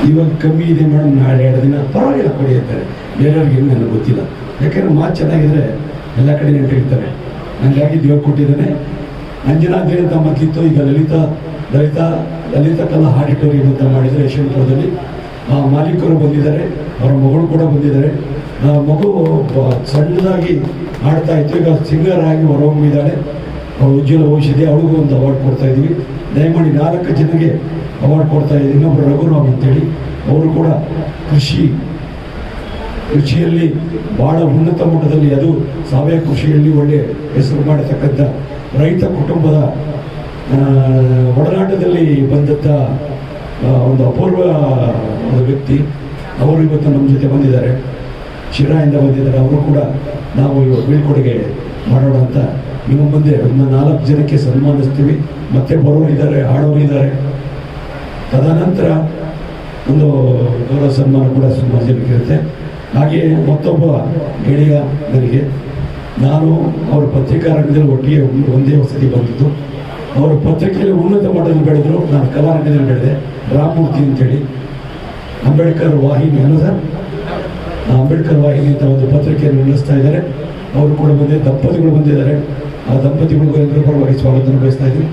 ಇವಾಗ ಕಮ್ಮಿ ಇದೆ ಮೇಡಮ್, ನಾಳೆ 2 ದಿನ ಪರವಾಗಿಲ್ಲ ಕೊಡಿ ಅಂತಾರೆ. ಬೇರೆಯವ್ರಿಗೆ ಏನು ನನಗೆ ಗೊತ್ತಿಲ್ಲ, ಯಾಕೆಂದ್ರೆ ಮಾತು ಚೆನ್ನಾಗಿದ್ರೆ ಎಲ್ಲ ಕಡೆ ನೆಟ್ಟಿರ್ತಾರೆ. ಹಂಗಾಗಿ ದೇವ್ರು ಕೊಟ್ಟಿದ್ದಾನೆ. ಅಂಜನಾದ್ರಿ ಅಂತ ಮೊದಲಿತ್ತು, ಈಗ ಲಲಿತಾ ಕಲಾ ಆಡಿಟೋರಿಯಂ ಅಂತ ಮಾಡಿದರೆ ಯಶವಂತಪುರದಲ್ಲಿ. ಮಾಲೀಕರು ಬಂದಿದ್ದಾರೆ, ಅವರ ಮಗಳು ಕೂಡ ಬಂದಿದ್ದಾರೆ. ಮಗು ಸಣ್ಣದಾಗಿ ಆಡ್ತಾ ಇತ್ತು, ಈಗ ಸಿಂಗರ್ ಆಗಿ ಹೊರಹೊಮ್ಮಿದ್ದಾಳೆ. ಅವಳು ಉಜ್ವಲ ಔಷಧಿ, ಅವಳಿಗೂ ಒಂದು ಅವಾರ್ಡ್ ಕೊಡ್ತಾ ಇದ್ದೀವಿ. ದಯಮಾಡಿ 4 ಜನಕ್ಕೆ ಅವಾರ್ಡ್ ಕೊಡ್ತಾ ಇದ್ದೀವಿ. ಇನ್ನೊಬ್ಬರು ರಘುರಾಮ್ ಅಂತೇಳಿ, ಅವರು ಕೂಡ ಕೃಷಿಯಲ್ಲಿ ಭಾಳ ಉನ್ನತ ಮಟ್ಟದಲ್ಲಿ, ಅದು ಸಾವಯವ ಕೃಷಿಯಲ್ಲಿ ಒಳ್ಳೆಯ ಹೆಸರು ಮಾಡತಕ್ಕಂಥ ರೈತ ಕುಟುಂಬದ ಒಡನಾಟದಲ್ಲಿ ಬಂದಂಥ ಒಂದು ಅಪೂರ್ವ ವ್ಯಕ್ತಿ. ಅವರು ಇವತ್ತು ನಮ್ಮ ಜೊತೆ ಬಂದಿದ್ದಾರೆ, ಶಿರಾಯಿಂದ ಬಂದಿದ್ದಾರೆ. ಅವರು ಕೂಡ ನಾವು ಬೀಳ್ಕೊಡುಗೆ ಮಾಡೋಣ ಅಂತ ನಿಮ್ಮ ಮುಂದೆ ಒಂದು 4 ಜನಕ್ಕೆ ಸನ್ಮಾನಿಸ್ತೀವಿ. ಮತ್ತೆ ಬರೋರಿದ್ದಾರೆ, ಆಡೋರಿದ್ದಾರೆ. ತದನಂತರ ಒಂದು ಗೌರವ ಸನ್ಮಾನ ಕೂಡ ಸುಮಾರು ಜನಕ್ಕೆ ಇರುತ್ತೆ. ಹಾಗೆಯೇ ಮತ್ತೊಬ್ಬ ಗೆಳೆಯ ನನಗೆ, ನಾನು ಅವರ ಪತ್ರಿಕಾ ರಂಗದಲ್ಲಿ ಒಟ್ಟಿಗೆ ಒಂದೇ ವಸತಿ ಬಂದಿದ್ದು. ಅವರು ಪತ್ರಿಕೆಯಲ್ಲಿ ಉನ್ನತ ಮಟ್ಟದಲ್ಲಿ ಬೆಳೆದರು, ನಾನು ಕಲಾರಂಗದಲ್ಲಿ ಬೆಳೆದೆ. ರಾಮಮೂರ್ತಿ ಅಂತೇಳಿ ಅಂಬೇಡ್ಕರ್ ವಾಹಿನಿ ಅಲ್ಲ ಸರ್, ಅಂಬೇಡ್ಕರ್ ವಾಹಿನಿ ಅಂತ ಒಂದು ಪತ್ರಿಕೆಯನ್ನು ನಡೆಸ್ತಾ ಇದ್ದಾರೆ. ಅವರು ಕೂಡ ದಂಪತಿಗಳು ಬಂದಿದ್ದಾರೆ. ಆ ದಂಪತಿಗಳಿಗೂ ಎಲ್ಲರೂ ಪರವಾಗಿ ಸ್ವಾಗತ ಬಯಸ್ತಾ ಇದ್ದೀನಿ.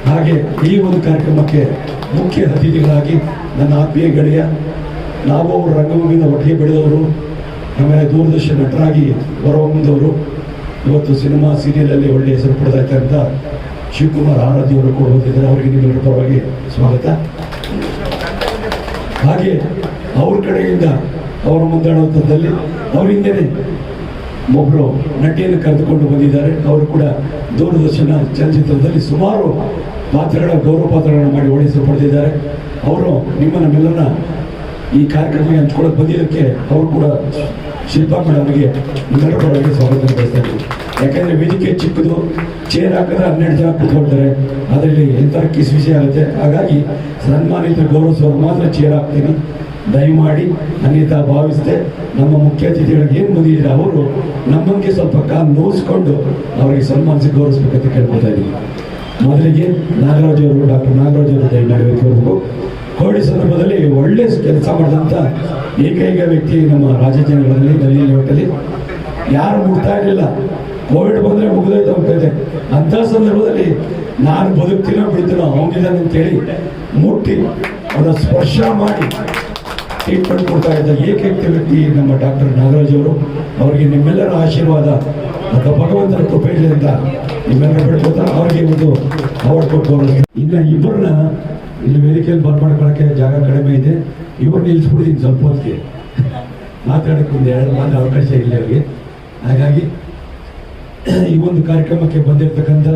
ಹಾಗೆ ಈ ಒಂದು ಕಾರ್ಯಕ್ರಮಕ್ಕೆ ಮುಖ್ಯ ಅತಿಥಿಗಳಾಗಿ ನನ್ನ ಆತ್ಮೀಯ ಗೆಳೆಯ, ನಾವು ಅವರು ರಂಗಭೂಮಿಯಿಂದ ಒಟ್ಟಿಗೆ ಬೆಳೆದವರು, ಆಮೇಲೆ ದೂರದರ್ಶನ ನಟರಾಗಿ ಹೊರಹೊಮ್ಮಿದವರು, ಇವತ್ತು ಸಿನಿಮಾ ಸೀರಿಯಲಲ್ಲಿ ಒಳ್ಳೆಯ ಹೆಸರು ಪಡ್ತಾ ಇರ್ತಕ್ಕಂಥ ಶಿವಕುಮಾರ್ ಆರಾಧ್ಯ ಅವರು ಕೂಡ ಬಂದಿದ್ದಾರೆ. ಅವರಿಗೆ ನಿಮ್ಮೆಲ್ಲರ ಪರವಾಗಿ ಸ್ವಾಗತ. ಹಾಗೆ ಅವ್ರ ಕಡೆಯಿಂದ ಅವರ ಮುಂದಾಳುತ್ವದಲ್ಲಿ ಅವರಿಂದನೇ ಒಬ್ಬರು ನಟಿಯನ್ನು ಕರೆದುಕೊಂಡು ಬಂದಿದ್ದಾರೆ. ಅವರು ಕೂಡ ದೂರದರ್ಶನ ಚಲನಚಿತ್ರದಲ್ಲಿ ಸುಮಾರು ಗೌರವ ಪಾತ್ರಗಳನ್ನು ಮಾಡಿ ಒಳ್ಳೆಯ ಹೆಸರು ಪಡೆದಿದ್ದಾರೆ. ಅವರು ನಮ್ಮೆಲ್ಲರನ್ನ ಈ ಕಾರ್ಯಕ್ರಮಕ್ಕೆ ಹಂಚ್ಕೊಳ್ಳೋಕೆ ಬಂದಿದ್ದಕ್ಕೆ ಅವರು ಕೂಡ ಶಿಲ್ಪಾ ಮೇಡಮ್ ಅವರಿಗೆ ನಿಮ್ಮೆಲ್ಲರ ಪರವಾಗಿ ಸ್ವಾಗತ ಬಯಸ್ತಾ ಇದ್ದೀವಿ. ಯಾಕಂದರೆ ವೇದಿಕೆ ಚಿಕ್ಕದು, ಚೇರ್ ಹಾಕಿದ್ರೆ 12 ಜನ ಕೂತ್ಕೊಳ್ತಾರೆ, ಅದರಲ್ಲಿ ಎಂಥ ವಿಷಯ ಆಗುತ್ತೆ. ಹಾಗಾಗಿ ಸನ್ಮಾನಿತ ಗೌರವಿಸುವಾಗ ಮಾತ್ರ ಚೇರ್ ಹಾಕ್ತೀನಿ. ದಯಮಾಡಿ ಅನ್ಯತಾ ಭಾವಿಸದೆ ನಮ್ಮ ಮುಖ್ಯ ಅತಿಥಿಗಳಿಗೆ ಏನು ಬಂದಿದ್ದೀರ ಅವರು ನಮ್ಮಂಗೆ ಸ್ವಲ್ಪ ಕಾಲು ನೋಯಿಸ್ಕೊಂಡು ಅವರಿಗೆ ಸನ್ಮಾನಿಸಿ ಗೌರವಿಸಬೇಕಂತ ಕೇಳ್ಕೊತಾ ಇದ್ದೀವಿ. ಮೊದಲಿಗೆ ನಾಗರಾಜ್ ಅವರು, ಡಾಕ್ಟರ್ ನಾಗರಾಜ್ ಅವರು ದಯಮಾಡಿ ಬರಬೇಕು. ಕೋವಿಡ್ ಸಂದರ್ಭದಲ್ಲಿ ಒಳ್ಳೆ ಕೆಲಸ ಮಾಡಿದಂಥ ಏಕೈಕ ವ್ಯಕ್ತಿ ನಮ್ಮ ರಾಜಧಾನಿಗಳಲ್ಲಿ, ನಲ್ಲಿ ಲೇಔಟಲ್ಲಿ ಯಾರು ಮುಟ್ತಾ ಇರಲಿಲ್ಲ. ಕೋವಿಡ್ ಬಂದರೆ ಮುಗಿದೋಯ್ತು ಅಂತಿದೆ. ಅಂಥ ಸಂದರ್ಭದಲ್ಲಿ ನಾನು ಬದುಕ್ತೀನೋ ಬಿಡ್ತೀನೋ ಅವನಿದ್ದಾನೆ ಅಂತೇಳಿ ಮುಟ್ಟಿ ಅವರ ಸ್ಪರ್ಶ ಮಾಡಿ ಟ್ರೀಟ್ಮೆಂಟ್ ಕೊಡ್ತಾ ಇದ್ದ ಏಕೈಕ ವ್ಯಕ್ತಿ ನಮ್ಮ ಡಾಕ್ಟರ್ ನಾಗರಾಜ್ ಅವರು. ಅವರಿಗೆ ನಿಮ್ಮೆಲ್ಲರ ಆಶೀರ್ವಾದ ಮತ್ತು ಭಗವಂತನ ಕೃಪೆಯಿಂದ ನಿಮ್ಮೆಲ್ಲರ ಬಿಡ್ಕೋತಾ ಅವರಿಗೆ ಒಂದು ಅವಾರ್ಡ್ ಕೊಟ್ಟು. ಇನ್ನು ಇಬ್ಬರನ್ನ ಇಲ್ಲಿ ವೇದಿಕೆಯಲ್ಲಿ ಬರ್ಮಾಡ್ಕೊಳ್ಳೋಕ್ಕೆ ಜಾಗ ಕಡಿಮೆ ಇದೆ. ಇವ್ರು ನಿಲ್ಲಿಸ್ಬಿಡ್ತೀನಿ ಸ್ವಲ್ಪ ಹೊತ್ತಿಗೆ, ಮಾತಾಡೋಕ್ಕೆ ಒಂದು 2 ಮಾತು ಅವಕಾಶ ಇಲ್ಲ ಅವರಿಗೆ. ಹಾಗಾಗಿ ಈ ಒಂದು ಕಾರ್ಯಕ್ರಮಕ್ಕೆ ಬಂದಿರತಕ್ಕಂಥ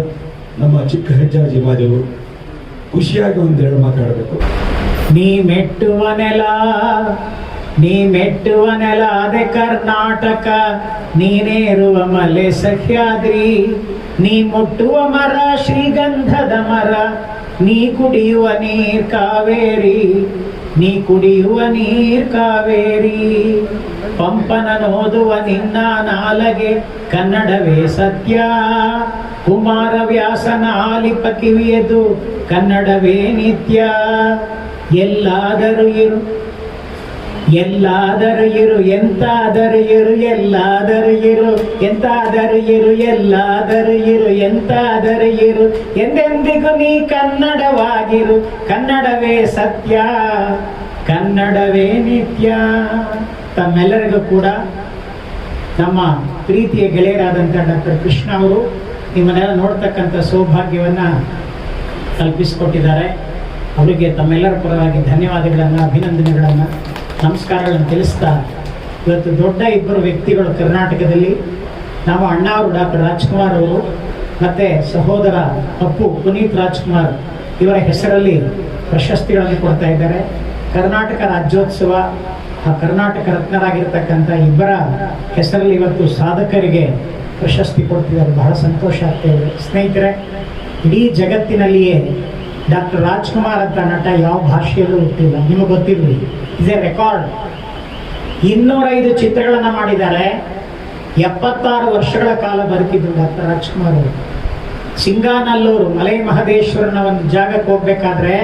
ನಮ್ಮ ಚಿಕ್ಕ ಹೆಜ್ಜಾಜಿ ಮಾದೇವರು ಖುಷಿಯಾಗಿ ಒಂದು 2 ಮಾತಾಡಬೇಕು. ನೀ ಮೆಟ್ಟುವ ನೆಲ ಅದೆ ಕರ್ನಾಟಕ, ನೀನೇರುವ ಮಲೆ ಸಹ್ಯಾದ್ರಿ, ನೀ ಮುಟ್ಟುವ ಮರ ಶ್ರೀಗಂಧದ ಮರ, ನೀ ಕುಡಿಯುವ ನೀರ್ ಕಾವೇರಿ, ನೀ ಕುಡಿಯುವ ನೀರ್ ಕಾವೇರಿ. ಪಂಪನ ನೋದುವ ನಿನ್ನ ನಾಲಗೆ ಕನ್ನಡವೇ ಸತ್ಯ, ಕುಮಾರವ್ಯಾಸನ ಆಲಿಪ ಕಿವಿಯದು ಕನ್ನಡವೇ ನಿತ್ಯ. ಎಲ್ಲಾದರೂ ಇರು ಎಂತಾದರೂ ಇರು, ಎಲ್ಲಾದರೂ ಇರು ಎಂತಾದರೂ ಇರು, ಎಲ್ಲಾದರೂ ಇರು ಎಂತಾದರೂ ಇರು, ಎಂದೆಂದಿಗೂ ನೀ ಕನ್ನಡವಾಗಿರು, ಕನ್ನಡವೇ ಸತ್ಯ, ಕನ್ನಡವೇ ನಿತ್ಯ. ತಮ್ಮೆಲ್ಲರಿಗೂ ಕೂಡ ನಮ್ಮ ಪ್ರೀತಿಯ ಗೆಳೆಯರಾದಂಥ ಡಾಕ್ಟರ್ ಕೃಷ್ಣ ಅವರು ನಿಮ್ಮನ್ನೆಲ್ಲ ನೋಡ್ತಕ್ಕಂಥ ಸೌಭಾಗ್ಯವನ್ನು ಕಲ್ಪಿಸಿಕೊಟ್ಟಿದ್ದಾರೆ. ಅವರಿಗೆ ತಮ್ಮೆಲ್ಲರ ಪರವಾಗಿ ಧನ್ಯವಾದಗಳನ್ನು, ಅಭಿನಂದನೆಗಳನ್ನು, ನಮಸ್ಕಾರಗಳನ್ನು ತಿಳಿಸ್ತಾ, ಇವತ್ತು ದೊಡ್ಡ 2 ವ್ಯಕ್ತಿಗಳು ಕರ್ನಾಟಕದಲ್ಲಿ, ನಮ್ಮ ಅಣ್ಣ ಅವರು ಡಾಕ್ಟರ್ ರಾಜ್ಕುಮಾರ್ ಅವರು ಮತ್ತು ಸಹೋದರ ಅಪ್ಪು ಪುನೀತ್ ರಾಜ್ಕುಮಾರ್ ಇವರ ಹೆಸರಲ್ಲಿ ಪ್ರಶಸ್ತಿಗಳನ್ನು ಕೊಡ್ತಾ ಇದ್ದಾರೆ. ಕರ್ನಾಟಕ ರಾಜ್ಯೋತ್ಸವ, ಆ ಕರ್ನಾಟಕ ರತ್ನರಾಗಿರ್ತಕ್ಕಂಥ 2 ಹೆಸರಲ್ಲಿ ಇವತ್ತು ಸಾಧಕರಿಗೆ ಪ್ರಶಸ್ತಿ ಕೊಡ್ತಿದ್ದಾರೆ. ಬಹಳ ಸಂತೋಷ ಆಗ್ತಾಯಿದೆ. ಸ್ನೇಹಿತರೆ, ಇಡೀ ಜಗತ್ತಿನಲ್ಲಿಯೇ ಡಾಕ್ಟರ್ ರಾಜ್ಕುಮಾರ್ ಅಂತ ನಟ ಯಾವ ಭಾಷೆಯಲ್ಲೂ ಹುಟ್ಟಿಲ್ಲ, ನಿಮಗೆ ಗೊತ್ತಿರಲಿ. Is A record. 205 ಚಿತ್ರಗಳನ್ನು ಮಾಡಿದ್ದಾರೆ. 76 ವರ್ಷಗಳ ಕಾಲ ಬದುಕಿದ್ರು ಡಾಕ್ಟರ್ ರಾಜ್ಕುಮಾರ್ ಅವರು. ಸಿಂಗಾನಲ್ಲೂರು, ಮಲೈ ಮಹದೇಶ್ವರನ ಒಂದು ಜಾಗಕ್ಕೆ ಹೋಗ್ಬೇಕಾದ್ರೆ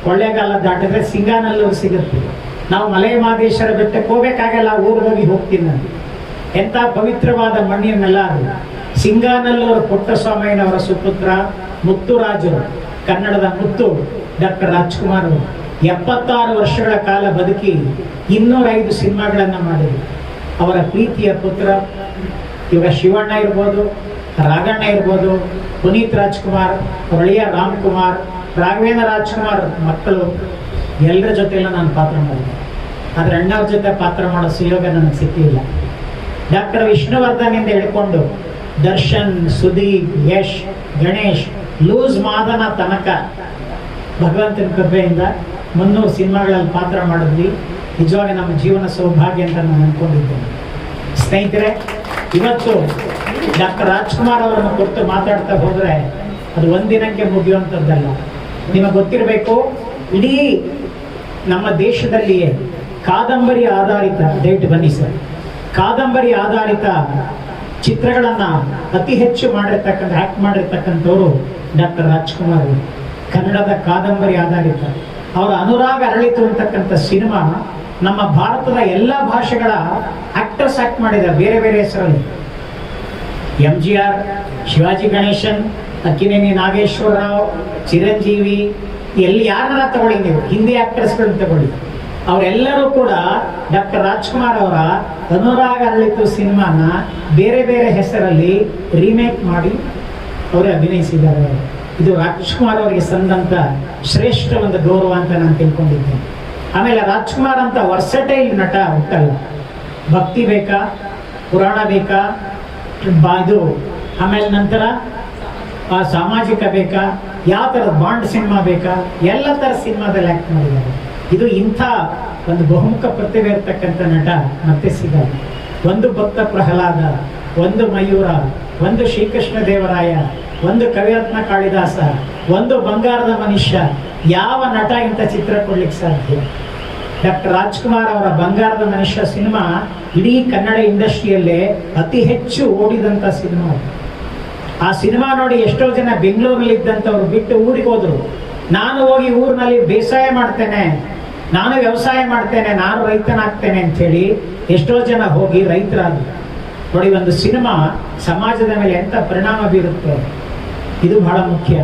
ಕೊಳ್ಳೇಗಾಲ ದಾಟಿದ್ರೆ ಸಿಂಗಾನಲ್ಲೂರು ಸಿಗುತ್ತೆ. ನಾವು ಮಲೆ ಮಹದೇಶ್ವರ ಬೆಟ್ಟಕ್ಕೆ ಹೋಗ್ಬೇಕಾಗಲ್ಲ, ಊರಿಗೆ ಹೋಗ್ತೀನಿ ನಾನು. ಎಂಥ ಪವಿತ್ರವಾದ ಮಣ್ಣಿನೆಲ್ಲ ಅದು. ಸಿಂಗಾನಲ್ಲೂರು ಪುಟ್ಟಸ್ವಾಮಯ್ಯನವರ ಸುಪುತ್ರ ಮುತ್ತುರಾಜರು, ಕನ್ನಡದ ಮುತ್ತು ಡಾಕ್ಟರ್ ರಾಜ್ಕುಮಾರ್ ಅವರು 76 ವರ್ಷಗಳ ಕಾಲ ಬದುಕಿ 205 ಸಿನಿಮಾಗಳನ್ನು ಮಾಡಿದರು. ಅವರ ಪ್ರೀತಿಯ ಪುತ್ರ ಇವಾಗ ಶಿವಣ್ಣ ಇರ್ಬೋದು, ರಾಘಣ್ಣ ಇರ್ಬೋದು, ಪುನೀತ್ ರಾಜ್ಕುಮಾರ್, ಒಳಿಯ ರಾಮ್ಕುಮಾರ್, ರಾಘವೇಂದ್ರ ರಾಜ್ಕುಮಾರ್ ಮಕ್ಕಳು ಎಲ್ಲರ ಜೊತೆಲ್ಲ ನಾನು ಪಾತ್ರ ಮಾಡಿದೆ. ಆದರೆ ಅಣ್ಣವ್ರ ಜೊತೆ ಪಾತ್ರ ಮಾಡೋ ಸುಯೋಗ ನನಗೆ ಸಿಕ್ಕಿಲ್ಲ. ಡಾಕ್ಟರ್ ವಿಷ್ಣುವರ್ಧನಿಂದ ಹಿಡ್ಕೊಂಡು ದರ್ಶನ್, ಸುದೀಪ್, ಯಶ್, ಗಣೇಶ್, ಲೂಸ್ ಮಾದನ ತನಕ ಭಗವಂತನ ಕೃಪೆಯಿಂದ 300 ಸಿನಿಮಾಗಳಲ್ಲಿ ಪಾತ್ರ ಮಾಡಿದ್ವಿ. ನಿಜವಾಗಿ ನಮ್ಮ ಜೀವನ ಸೌಭಾಗ್ಯ ಅಂತ ನಾನು ಅಂದ್ಕೊಂಡಿದ್ದೇನೆ. ಸ್ನೇಹಿತರೆ, ಇವತ್ತು ಡಾಕ್ಟರ್ ರಾಜ್ಕುಮಾರ್ ಅವರನ್ನು ಕುರಿತು ಮಾತಾಡ್ತಾ ಹೋದರೆ ಅದು ಒಂದಿನಕ್ಕೆ ಮುಗಿಯುವಂಥದ್ದಲ್ಲ. ನಿಮಗೆ ಗೊತ್ತಿರಬೇಕು, ಇಡೀ ನಮ್ಮ ದೇಶದಲ್ಲಿಯೇ ಕಾದಂಬರಿ ಆಧಾರಿತ, ದಯವಿಟ್ಟು ಬನ್ನಿ ಸರ್, ಕಾದಂಬರಿ ಆಧಾರಿತ ಚಿತ್ರಗಳನ್ನು ಅತಿ ಹೆಚ್ಚು ಆ್ಯಕ್ಟ್ ಮಾಡಿರ್ತಕ್ಕಂಥವ್ರು ಡಾಕ್ಟರ್ ರಾಜ್ಕುಮಾರ್ ಅವರು. ಕನ್ನಡದ ಕಾದಂಬರಿ ಆಧಾರಿತ ಅವರ ಅನುರಾಗ ಅರಳಿತು ಅಂತಕ್ಕಂಥ ಸಿನಿಮಾ ನಮ್ಮ ಭಾರತದ ಎಲ್ಲ ಭಾಷೆಗಳ ಆಕ್ಟರ್ಸ್ ಆಕ್ಟ್ ಮಾಡಿದ್ದಾರೆ ಬೇರೆ ಬೇರೆ ಹೆಸರಲ್ಲಿ. MGR, ಶಿವಾಜಿ ಗಣೇಶನ್, ಅಕ್ಕಿನೇನಿ ನಾಗೇಶ್ವರರಾವ್, ಚಿರಂಜೀವಿ, ಎಲ್ಲಿ ಯಾರನ್ನ ತಗೊಳ್ಳಿ, ನೀವು ಹಿಂದಿ ಆಕ್ಟರ್ಸ್ಗಳನ್ನ ತಗೊಳ್ಳಿ, ಅವರೆಲ್ಲರೂ ಕೂಡ ಡಾಕ್ಟರ್ ರಾಜ್ಕುಮಾರ್ ಅವರ ಅನುರಾಗ ಅರಳಿತು ಸಿನಿಮಾನ ಬೇರೆ ಬೇರೆ ಹೆಸರಲ್ಲಿ ರೀಮೇಕ್ ಮಾಡಿ ಅವರು ಅಭಿನಯಿಸಿದ್ದಾರೆ. ಇದು ರಾಜ್ಕುಮಾರ್ ಅವರಿಗೆ ಸಂದಂತ ಶ್ರೇಷ್ಠ ಒಂದು ಗೌರವ ಅಂತ ನಾನು ತಿಳ್ಕೊಂಡಿದ್ದೇನೆ. ಆಮೇಲೆ ರಾಜ್ಕುಮಾರ್ ಅಂತ ವರ್ಸಟೈಲ್ ನಟ ಹುಟ್ಟಲ್ಲ. ಭಕ್ತಿ ಬೇಕಾ, ಪುರಾಣ ಬೇಕಾ, ಇದು ಆಮೇಲೆ ನಂತರ ಸಾಮಾಜಿಕ ಬೇಕಾ, ಯಾವ ಥರದ ಬಾಂಡ್ ಸಿನಿಮಾ ಬೇಕಾ, ಎಲ್ಲ ಥರ ಸಿನಿಮಾದಲ್ಲಿ ಆ್ಯಕ್ಟ್ ಮಾಡಿದ್ದಾರೆ. ಇದು ಇಂಥ ಒಂದು ಬಹುಮುಖ ಪ್ರತಿಭೆ ಇರ್ತಕ್ಕಂಥ ನಟ ಮತ್ತೆ ಸಿಗಲ್ಲ. ಒಂದು ಭಕ್ತ ಪ್ರಹ್ಲಾದ, ಒಂದು ಮಯೂರ, ಒಂದು ಶ್ರೀಕೃಷ್ಣ ದೇವರಾಯ, ಒಂದು ಕವಿರತ್ನ ಕಾಳಿದಾಸ, ಒಂದು ಬಂಗಾರದ ಮನುಷ್ಯ, ಯಾವ ನಟ ಇಂಥ ಚಿತ್ರ ಕೊಡ್ಲಿಕ್ಕೆ ಸಾಧ್ಯ? ಡಾಕ್ಟರ್ ರಾಜ್ಕುಮಾರ್ ಅವರ ಬಂಗಾರದ ಮನುಷ್ಯ ಸಿನಿಮಾ ಇಡೀ ಕನ್ನಡ ಇಂಡಸ್ಟ್ರಿಯಲ್ಲೇ ಅತಿ ಹೆಚ್ಚು ಓಡಿದಂಥ ಸಿನಿಮಾ. ಆ ಸಿನಿಮಾ ನೋಡಿ ಎಷ್ಟೋ ಜನ ಬೆಂಗಳೂರಲ್ಲಿ ಇದ್ದಂಥವ್ರು ಬಿಟ್ಟು ಊರಿಗೆ ಹೋದ್ರು. ನಾನು ಹೋಗಿ ಊರಿನಲ್ಲಿ ಬೇಸಾಯ ಮಾಡ್ತೇನೆ, ನಾನು ವ್ಯವಸಾಯ ಮಾಡ್ತೇನೆ, ನಾನು ರೈತನಾಗ್ತೇನೆ ಅಂಥೇಳಿ ಎಷ್ಟೋ ಜನ ಹೋಗಿ ರೈತರಾದ್ರು. ನೋಡಿ, ಒಂದು ಸಿನಿಮಾ ಸಮಾಜದ ಮೇಲೆ ಎಂಥ ಪರಿಣಾಮ ಬೀರುತ್ತೆ, ಇದು ಬಹಳ ಮುಖ್ಯ.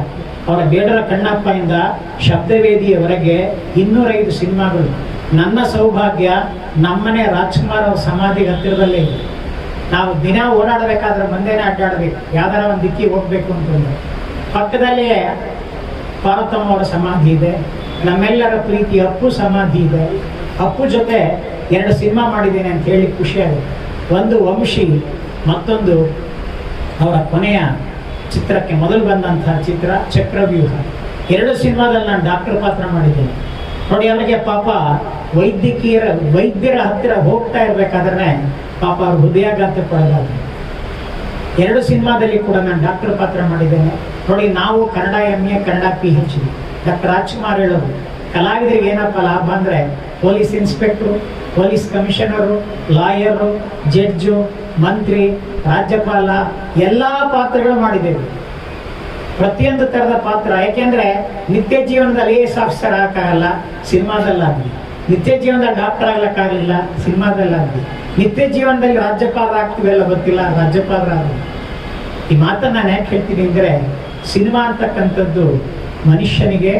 ಅವರ ಬೇಡರ ಕಣ್ಣಪ್ಪಯಿಂದ ಶಬ್ದವೇದಿಯವರೆಗೆ 205 ಸಿನಿಮಾಗಳು. ನನ್ನ ಸೌಭಾಗ್ಯ ನಮ್ಮನೆ ರಾಜ್ಕುಮಾರ್ ಅವ್ರ ಸಮಾಧಿಗೆ ಹತ್ತಿರದಲ್ಲೇ ಇದೆ. ನಾವು ದಿನ ಓಡಾಡಬೇಕಾದ್ರೆ ಮುಂದೆನೇ ಅಡ್ಡಾಡಬೇಕು, ಯಾವ್ದಾರ ಒಂದು ದಿಕ್ಕಿ ಹೋಗ್ಬೇಕು ಅಂತಂದ್ರೆ. ಪಕ್ಕದಲ್ಲೇ ಪಾರ್ವತಮ್ಮ ಅವರ ಸಮಾಧಿ ಇದೆ, ನಮ್ಮೆಲ್ಲರ ಪ್ರೀತಿ ಅಪ್ಪು ಸಮಾಧಿ ಇದೆ. ಅಪ್ಪು ಜೊತೆ 2 ಸಿನಿಮಾ ಮಾಡಿದ್ದೇನೆ ಅಂತ ಹೇಳಿ ಖುಷಿಯಾಗುತ್ತೆ. ಒಂದು ವಂಶಿ, ಮತ್ತೊಂದು ಅವರ ಕೊನೆಯ ಚಿತ್ರಕ್ಕೆ ಮೊದಲು ಬಂದಂತಹ ಚಿತ್ರ ಚಕ್ರವ್ಯೂಹ. 2 ಸಿನಿಮಾದಲ್ಲಿ ನಾನು ಡಾಕ್ಟರ್ ಪಾತ್ರ ಮಾಡಿದ್ದೇನೆ. ನೋಡಿ, ಅವರಿಗೆ ಪಾಪ ವೈದ್ಯರ ಹತ್ತಿರ ಹೋಗ್ತಾ ಇರ್ಬೇಕಾದ್ರೆ ಪಾಪ ಅವ್ರ ಹೃದಯಾಘಾತಕ್ಕೊಳಗಾದ್ರು. 2 ಸಿನಿಮಾದಲ್ಲಿ ಕೂಡ ನಾನು ಡಾಕ್ಟರ್ ಪಾತ್ರ ಮಾಡಿದ್ದೇನೆ. ನೋಡಿ, ನಾವು Kannada MA, Kannada PhD. Doctor Rajkumar ಹೇಳೋದು, ಕಲಾವಿದರಿಗೆ ಏನಪ್ಪ ಲಾಭ ಅಂದರೆ police inspector, police commissioner, lawyer, judge, ಮಂತ್ರಿ, ರಾಜ್ಯಪಾಲ ಎಲ್ಲ ಪಾತ್ರಗಳು ಮಾಡಿದ್ದೇವೆ. ಪ್ರತಿಯೊಂದು ಥರದ ಪಾತ್ರ. ಯಾಕೆಂದರೆ ನಿತ್ಯ ಜೀವನದಲ್ಲಿ AS ಆಫೀಸರ್ ಆಗಕ್ಕಾಗಲ್ಲ, ಸಿನಿಮಾದಲ್ಲಾಗಲಿ. ನಿತ್ಯ ಜೀವನದಲ್ಲಿ ಡಾಕ್ಟರ್ ಆಗ್ಲಿಕ್ಕಾಗಲಿಲ್ಲ, ಸಿನಿಮಾದಲ್ಲಾಗಲಿ. ನಿತ್ಯ ಜೀವನದಲ್ಲಿ ರಾಜ್ಯಪಾಲರ ಆಗ್ತೀವಲ್ಲ ಗೊತ್ತಿಲ್ಲ, ರಾಜ್ಯಪಾಲರಾಗಲಿ. ಈ ಮಾತನ್ನು ನಾನು ಯಾಕೆ ಹೇಳ್ತೀನಿ ಅಂದರೆ, ಸಿನಿಮಾ ಅಂತಕ್ಕಂಥದ್ದು ಮನುಷ್ಯನಿಗೆ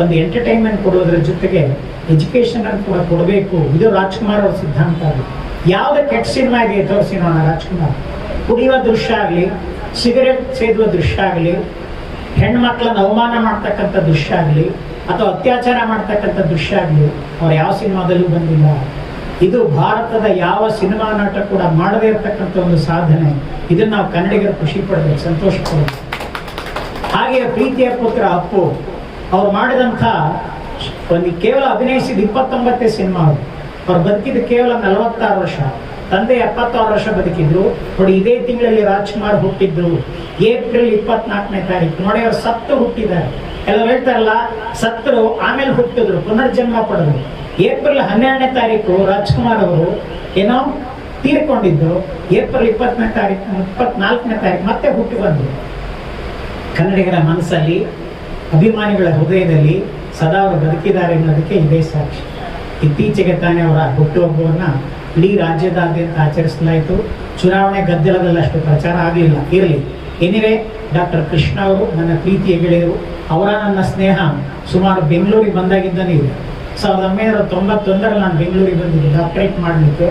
ಒಂದು ಎಂಟರ್ಟೈನ್ಮೆಂಟ್ ಕೊಡೋದ್ರ ಜೊತೆಗೆ ಎಜುಕೇಷನ್ ಅನ್ನು ಕೂಡ ಕೊಡಬೇಕು. ಇದು ರಾಜ್ಕುಮಾರ್ ಅವ್ರ ಸಿದ್ಧಾಂತ. ಅದು ಯಾವುದೇ ಕೆಟ್ಟ ಸಿನಿಮಾ ಇದೆ ತೋರಿಸಿ ನೋಡೋಣ. ರಾಜ್ಕುಮಾರ್ ಕುಡಿಯುವ ದೃಶ್ಯ ಆಗಲಿ, ಸಿಗರೆಟ್ ಸೇದುವ ದೃಶ್ಯ ಆಗಲಿ, ಹೆಣ್ಮಕ್ಳನ್ನ ಅವಮಾನ ಮಾಡ್ತಕ್ಕಂಥ ದೃಶ್ಯ ಆಗಲಿ, ಅಥವಾ ಅತ್ಯಾಚಾರ ಮಾಡ್ತಕ್ಕಂಥ ದೃಶ್ಯ ಆಗಲಿ, ಅವ್ರು ಯಾವ ಸಿನಿಮಾದಲ್ಲೂ ಬಂದಿಲ್ಲ. ಇದು ಭಾರತದ ಯಾವ ಸಿನಿಮಾ ನಾಟ ಕೂಡ ಮಾಡದೇ ಇರತಕ್ಕಂಥ ಒಂದು ಸಾಧನೆ. ಇದನ್ನು ನಾವು ಕನ್ನಡಿಗರು ಖುಷಿ ಪಡಬೇಕು, ಸಂತೋಷ ಪಡಬೇಕು. ಹಾಗೆ ಪ್ರೀತಿಯ ಪುತ್ರ ಅಪ್ಪು ಅವ್ರು ಮಾಡಿದಂಥ ಒಂದು ಕೇವಲ ಅಭಿನಯಿಸಿದ 29 ಸಿನಿಮಾ. ಅವ್ರು ಬದುಕಿದ್ದು ಕೇವಲ 46 ವರ್ಷ. ತಂದೆ 76 ವರ್ಷ ಬದುಕಿದ್ರು. ನೋಡಿ, ಇದೇ ತಿಂಗಳಲ್ಲಿ ರಾಜ್ಕುಮಾರ್ ಹುಟ್ಟಿದ್ರು ಏಪ್ರಿಲ್ 24ನೇ ತಾರೀಕು. ನೋಡಿ, ಅವ್ರು ಸತ್ತು ಹುಟ್ಟಿದ್ದಾರೆ. ಕೆಲವರು ಹೇಳ್ತಾರಲ್ಲ, ಸತ್ತರು ಆಮೇಲೆ ಹುಟ್ಟಿದ್ರು, ಪುನರ್ಜನ್ಮ ಪಡೆದ್ರು. ಏಪ್ರಿಲ್ 12ನೇ ತಾರೀಕು ರಾಜ್ಕುಮಾರ್ ಅವರು ಏನೋ ತೀರ್ಕೊಂಡಿದ್ದು. ಏಪ್ರಿಲ್ 24ನೇ ತಾರೀಕು ಮತ್ತೆ ಹುಟ್ಟಿ ಬಂದರು. ಕನ್ನಡಿಗರ ಮನಸ್ಸಲ್ಲಿ, ಅಭಿಮಾನಿಗಳ ಹೃದಯದಲ್ಲಿ ಸದಾ ಅವರು ಬದುಕಿದ್ದಾರೆ ಅನ್ನೋದಕ್ಕೆ ಇದೇ ಸಾಕ್ಷಿ. ಇತ್ತೀಚೆಗೆ ತಾನೇ ಅವರ ಹುಟ್ಟುಹಬ್ಬವನ್ನು ಇಡೀ ರಾಜ್ಯದಾದ್ಯಂತ ಆಚರಿಸಲಾಯಿತು. ಚುನಾವಣೆ ಗದ್ದಲದಲ್ಲಿ ಅಷ್ಟು ಪ್ರಚಾರ ಆಗಲಿಲ್ಲ, ಇರಲಿ. ಎನಿವೆ, ಡಾಕ್ಟರ್ ಕೃಷ್ಣ ಅವರು ನನ್ನ ಪ್ರೀತಿಯ ಗೆಳೆಯರು. ಅವರ ನನ್ನ ಸ್ನೇಹ ಸುಮಾರು ಬೆಂಗಳೂರಿಗೆ ಬಂದಾಗಿದ್ದಾನೆ ಇದೆ. 1991ರಲ್ಲಿ ನಾನು ಬೆಂಗಳೂರಿಗೆ ಬಂದಿದ್ದೆ ಡಾಕ್ಟರೇಟ್ ಮಾಡಲಿಕ್ಕೆ.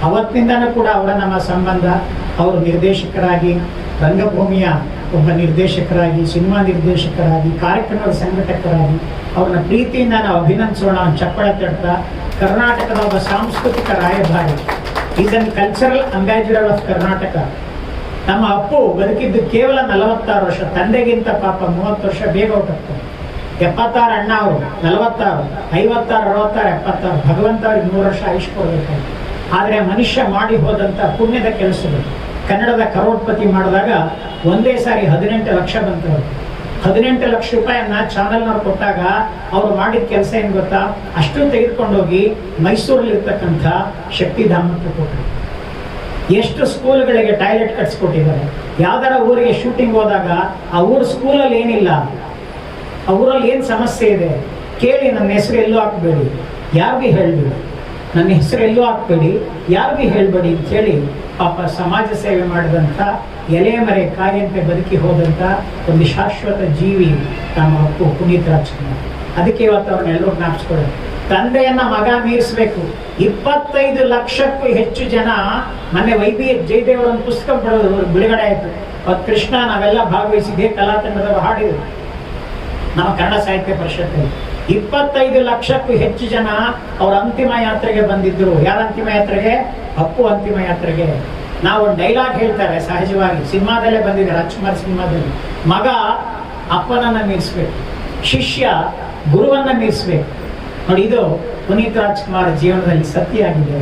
ಅವತ್ತಿನಿಂದನೂ ಕೂಡ ಅವರ ನಮ್ಮ ಸಂಬಂಧ, ಅವರು ನಿರ್ದೇಶಕರಾಗಿ, ರಂಗಭೂಮಿಯ ಒಬ್ಬ ನಿರ್ದೇಶಕರಾಗಿ, ಸಿನಿಮಾ ನಿರ್ದೇಶಕರಾಗಿ, ಕಾರ್ಯಕ್ರಮದ ಸಂಘಟಕರಾಗಿ ಅವ್ರನ್ನ ಪ್ರೀತಿಯಿಂದ ನಾವು ಅಭಿನಂದಿಸೋಣ. ಚಪ್ಪಳ ತಡ್ತಾ ಕರ್ನಾಟಕದ ಒಬ್ಬ ಸಾಂಸ್ಕೃತಿಕ ರಾಯಭಾರಿ, is an cultural ambassador of Karnataka. ನಮ್ಮ ಅಪ್ಪು ಬದುಕಿದ್ದು ಕೇವಲ 46 ವರ್ಷ, ತಂದೆಗಿಂತ ಪಾಪ 30 ವರ್ಷ ಬೇಗ ಹೊರಟಾಗ್ತಾರೆ. 76 ಅಣ್ಣ ಅವರು, 46, 56, 66, 76. ಭಗವಂತ ಅವ್ರಿಗೆ 100 ವರ್ಷ ಆಯುಷ್ ಕೊಡಬೇಕಾಯ್ತು. ಆದರೆ ಮನುಷ್ಯ ಮಾಡಿ ಹೋದಂಥ ಪುಣ್ಯದ ಕೆಲಸಗಳು. ಕನ್ನಡದ ಕರೋಡ್ಪತಿ ಮಾಡಿದಾಗ ಒಂದೇ ಸಾರಿ 18 ಲಕ್ಷ ಬಂತವರು. 18 ಲಕ್ಷ ರೂಪಾಯಿಯನ್ನ ಚಾನಲ್ನವ್ರು ಕೊಟ್ಟಾಗ ಅವ್ರು ಮಾಡಿದ ಕೆಲಸ ಏನು ಗೊತ್ತಾ? ಅಷ್ಟು ತೆಗೆದುಕೊಂಡೋಗಿ ಮೈಸೂರಲ್ಲಿ ಇರ್ತಕ್ಕಂಥ ಶಕ್ತಿಧಾಮಕ್ಕೆ ಕೊಟ್ಟರು. ಎಷ್ಟು ಸ್ಕೂಲ್ಗಳಿಗೆ ಟಾಯ್ಲೆಟ್ ಕಟ್ಸ್ಕೊಟ್ಟಿದ್ದಾರೆ. ಯಾವ್ದಾರ ಊರಿಗೆ ಶೂಟಿಂಗ್ ಹೋದಾಗ ಆ ಊರು ಸ್ಕೂಲಲ್ಲಿ ಏನಿಲ್ಲ, ಆ ಊರಲ್ಲಿ ಏನು ಸಮಸ್ಯೆ ಇದೆ ಕೇಳಿ, ನನ್ನ ಹೆಸರು ಎಲ್ಲೂ ಹಾಕಬೇಡಿ, ಯಾರಿಗೂ ಹೇಳಬೇಡಿ, ನನ್ನ ಹೆಸರು ಎಲ್ಲೂ ಹಾಕಬೇಡಿ, ಯಾರಿಗೂ ಹೇಳಬೇಡಿ ಅಂತ ಹೇಳಿ ಪಾಪ ಸಮಾಜ ಸೇವೆ ಮಾಡಿದಂಥ, ಎಲೆ ಮರೆ ಕಾಯಿಯಂತೆ ಬದುಕಿ ಹೋದಂಥ ಒಂದು ಶಾಶ್ವತ ಜೀವಿ ನಮ್ಮ ಅಪ್ಪು ಪುನೀತ್ ರಾಜ್ಕುಮಾರ್. ಅದಕ್ಕೆ ಇವತ್ತು ಅವ್ರನ್ನೆಲ್ಲರೂ ಜ್ಞಾಪಿಸ್ಕೊಳ್ಳೋದು. ತಂದೆಯನ್ನ ಮಗ ಮೀರಿಸಬೇಕು. 25 ಲಕ್ಷಕ್ಕೂ ಹೆಚ್ಚು ಜನ, ಮೊನ್ನೆ ವೈಬಿ ಜಯದೇವರ ಒಂದು ಪುಸ್ತಕ ಬಿಡುಗಡೆ ಆಯಿತು. ಅವತ್ತು ಕೃಷ್ಣ ನಾವೆಲ್ಲ ಭಾಗವಹಿಸಿದ್ದೆ, ಕಲಾತಂಡದವರು ಹಾಡಿದರು ನಮ್ಮ ಕನ್ನಡ ಸಾಹಿತ್ಯ ಪರಿಷತ್ತಲ್ಲಿ. 25 ಲಕ್ಷಕ್ಕೂ ಹೆಚ್ಚು ಜನ ಅವರ ಅಂತಿಮ ಯಾತ್ರೆಗೆ ಬಂದಿದ್ರು. ಯಾರ ಅಂತಿಮ ಯಾತ್ರೆಗೆ? ಅಪ್ಪು ಅಂತಿಮ ಯಾತ್ರೆಗೆ. ನಾವು ಒಂದು ಡೈಲಾಗ್ ಹೇಳ್ತಾರೆ ಸಹಜವಾಗಿ, ಸಿನಿಮಾದಲ್ಲೇ ಬಂದಿದೆ, ರಾಜ್ಕುಮಾರ್ ಸಿನಿಮಾದಲ್ಲಿ. ಮಗ ಅಪ್ಪನನ್ನ ಮೀರಿಸ್ಬೇಕು, ಶಿಷ್ಯ ಗುರುವನ್ನ ಮೀರಿಸ್ಬೇಕು. ನೋಡಿ, ಇದು ಪುನೀತ್ ರಾಜ್ಕುಮಾರ್ ಜೀವನದಲ್ಲಿ ಸತ್ಯ ಆಗಿದೆ.